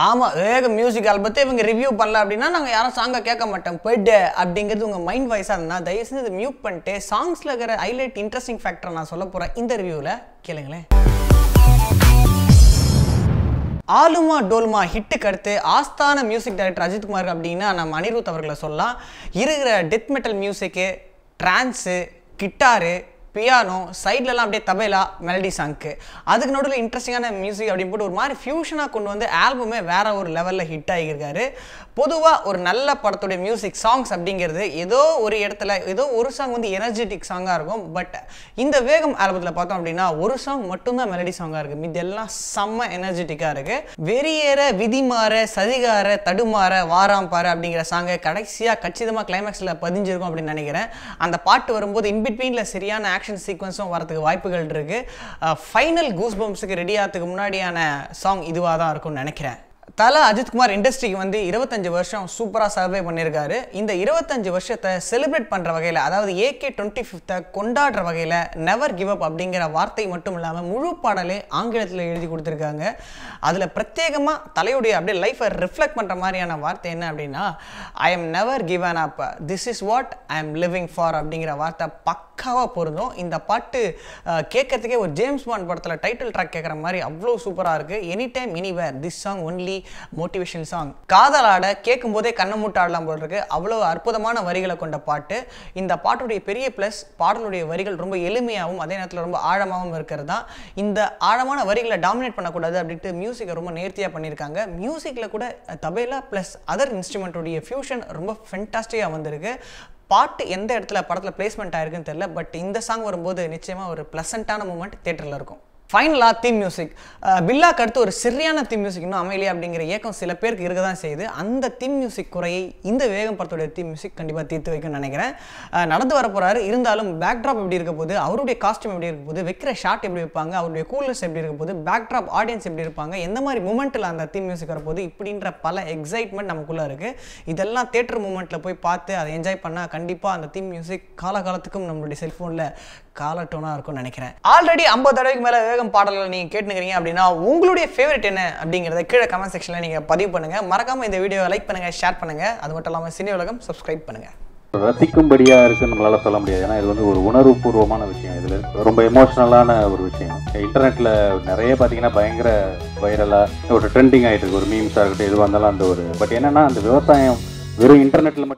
ஆமா, வேக மியூசிக் ஆல்பத்தை இவங்க ரிவ்யூ பண்ணல அப்படின்னா நாங்கள் யாரும் சாங்கை கேட்க மாட்டோம் போய்ட்டு அப்படிங்கிறது உங்கள் மைண்ட் வாய்ஸாக இருந்தால் தயவு செஞ்சு இதை மியூட் பண்ணிட்டு சாங்ஸில் இருக்கிற ஹைலைட் இன்ட்ரெஸ்டிங் ஃபேக்டரை நான் சொல்ல போகிறேன் இந்த ரிவ்யூவில் கேளுங்களேன். ஆலுமா டோல்மா ஹிட்டுக்கு அடுத்து ஆஸ்தான மியூசிக் டைரக்டர் அஜித்குமார் அப்படின்னா நம்ம அனிருத் அவர்களை சொல்லலாம். இருக்கிற டெத் மெட்டல் மியூசிக்கு, ட்ரான்ஸு, கிட்டாரு, பியானோ, சைட்லலாம் அப்படியே தபேலா, மெலடி சாங்க்கு, அதுக்கு நடுவில் இன்ட்ரெஸ்டிங்கான மியூசிக் அப்படின்னு போட்டு ஒரு மாதிரி ஃபியூஷனாக கொண்டு வந்து ஆல்பமே வேற ஒரு லெவலில் ஹிட் ஆகியிருக்காரு. பொதுவாக ஒரு நல்ல படத்துடைய மியூசிக் சாங்ஸ் அப்படிங்கிறது ஏதோ ஒரு இடத்துல ஏதோ ஒரு சாங் வந்து எனர்ஜெட்டிக் சாங்காக இருக்கும். பட் இந்த வேகம் ஆல்பத்தில் பார்த்தோம் அப்படின்னா ஒரு சாங் மட்டும்தான் மெலடி சாங்காக இருக்குது, மீதெல்லாம் செம்ம எனர்ஜெட்டிக்காக இருக்குது. வெறியேற, விதிமாற, சதிகார, தடுமாற, வாராம் பாரு அப்படிங்கிற சாங்கை கடைசியாக கச்சிதமாக கிளைமேக்ஸில் பதிஞ்சிருக்கும் அப்படின்னு நினைக்கிறேன். அந்த பாட்டு வரும்போது இன்பிட்வீனில் சரியான ஆக்ஷன் சீக்வன்ஸும் வரதுக்கு வாய்ப்புகள் இருக்குது. ஃபைனல் கூஸ் பம்ப்ஸுக்கு ரெடி ஆகிறதுக்கு முன்னாடியான சாங் இதுவாக தான் இருக்கும்னு நினைக்கிறேன். தல அஜித்குமார் இண்டஸ்ட்ரிக்கு வந்து 25 வருஷம் சூப்பராக சர்வே பண்ணியிருக்காரு. இந்த 25 வருஷத்தை செலிப்ரேட் பண்ணுற வகையில், அதாவது AK25 கொண்டாடுற வகையில் நெவர் கிவ் அப் அப்படிங்கிற வார்த்தை மட்டும் இல்லாமல் முழு பாடலே ஆங்கிலத்தில் எழுதி கொடுத்துருக்காங்க. அதில் பிரத்யேகமாக தலையுடைய அப்படியே லைஃப்பை ரிஃப்ளெக்ட் பண்ணுற மாதிரியான வார்த்தை என்ன அப்படின்னா, I am never given up, this is what I am living for அப்படிங்கிற வார்த்தை பக்காவாக பொருந்தும். இந்த பாட்டு கேட்கறதுக்கே ஒரு ஜேம்ஸ் பாண்ட் படத்தில் டைட்டில் ட்ராக் கேட்குற மாதிரி அவ்வளோ சூப்பராக இருக்குது. Any time anywhere this song only motivational song. காதலாட கேட்கும் போதே கண்ணை மூட்ட ஆடலாம் போல் இருக்கு. அவ்வளோ அற்புதமான வரிகளை கொண்ட பாட்டு. இந்த பாட்டுடைய பெரிய பிளஸ் பாடலுடைய வரிகள் ரொம்ப எளிமையாகவும் அதே நேரத்தில் ரொம்ப ஆழமாகவும் இருக்கிறது தான். இந்த ஆழமான வரிகளை டாமினேட் பண்ணக்கூடாது அப்படின்ட்டு மியூசிக்கை ரொம்ப நேர்த்தியாக பண்ணியிருக்காங்க. மியூசிக்கில் கூட தபேலா ப்ளஸ் அதர் இன்ஸ்ட்ருமெண்ட்டுடைய ஃபியூஷன் ரொம்ப ஃபென்டாஸ்டிக்காக வந்திருக்கு. பாட்டு எந்த இடத்துல படத்தில் பிளேஸ்மெண்ட் ஆயிருக்குன்னு தெரியல, பட் இந்த சாங் வரும்போது நிச்சயமாக ஒரு ப்ளசண்ட்டான மூமெண்ட் தியேட்டரில் இருக்கும். ஃபைனலாக தீம் மியூசிக். பில்லாக்கு அடுத்து ஒரு சரியான தீம் மியூசிக் இன்னும் அமையலையே அப்படிங்கிற ஏக்கம் சில பேருக்கு இருக்க தான் செய்யுது. அந்த தீம் மியூசிக் குறையை இந்த வேகம் படத்துடைய தீம் மியூசிக் கண்டிப்பாக தீர்த்து வைக்கும்னு நினைக்கிறேன். நடந்து வர போகிறாரு, இருந்தாலும் பேக்ட்ராப் எப்படி இருக்க போது, அவருடைய காஸ்டியூம் எப்படி இருக்க போது, வைக்கிற ஷாட் எப்படி வைப்பாங்க, அவருடைய கூல்னஸ் எப்படி இருக்க போது, பேக்ட்ராப் ஆடியன்ஸ் எப்படி இருப்பாங்க, எந்த மாதிரி மூமெண்ட்டில் அந்த தீம் மியூசிக் வரப்போது, இப்படின்ற பல எக்ஸைட்மெண்ட் நமக்குள்ளே இருக்குது. இதெல்லாம் தேட்டர் மூமெண்ட்டில் போய் பார்த்து அதை என்ஜாய் பண்ணால் கண்டிப்பாக அந்த தீம் மியூசிக் காலகாலத்துக்கும் நம்மளுடைய செல்ஃபோனில் காலட்டோனாக இருக்கும்னு நினைக்கிறேன். ஆல்ரெடி 50 தடவைக்கு மேலே வேகம் பாடல்கள் நீங்கள் கேட்டுக்கிறீங்க அப்படின்னா உங்களுடைய ஃபேவரட் என்ன அப்படிங்கிறத கீழே கமெண்ட் செக்ஷனில் நீங்கள் பதிவு பண்ணுங்கள். மறக்காமல் இந்த வீடியோவை லைக் பண்ணுங்கள், ஷேர் பண்ணுங்கள். அது மட்டும் இல்லாமல் சினி உலகம் சப்ஸ்கிரைப் பண்ணுங்கள். ரசிக்கும்படியாக இருக்குன்னு நம்மளால சொல்ல முடியாது. ஏன்னா இது வந்து ஒரு உணர்வுபூர்வமான விஷயம், இதில் ரொம்ப எமோஷ்னலான ஒரு விஷயம். இன்டர்நெட்டில் நிறைய பார்த்தீங்கன்னா பயங்கர வைரலாக ஒரு ட்ரெண்டிங் ஆகிட்டு இருக்கு, ஒரு மீம்ஸாக இருக்கட்டும் எதுவாக இருந்தாலும் அந்த ஒரு. பட் என்னென்னா அந்த விவசாயம் வெறும் இன்டர்நெட்டில் மட்டும்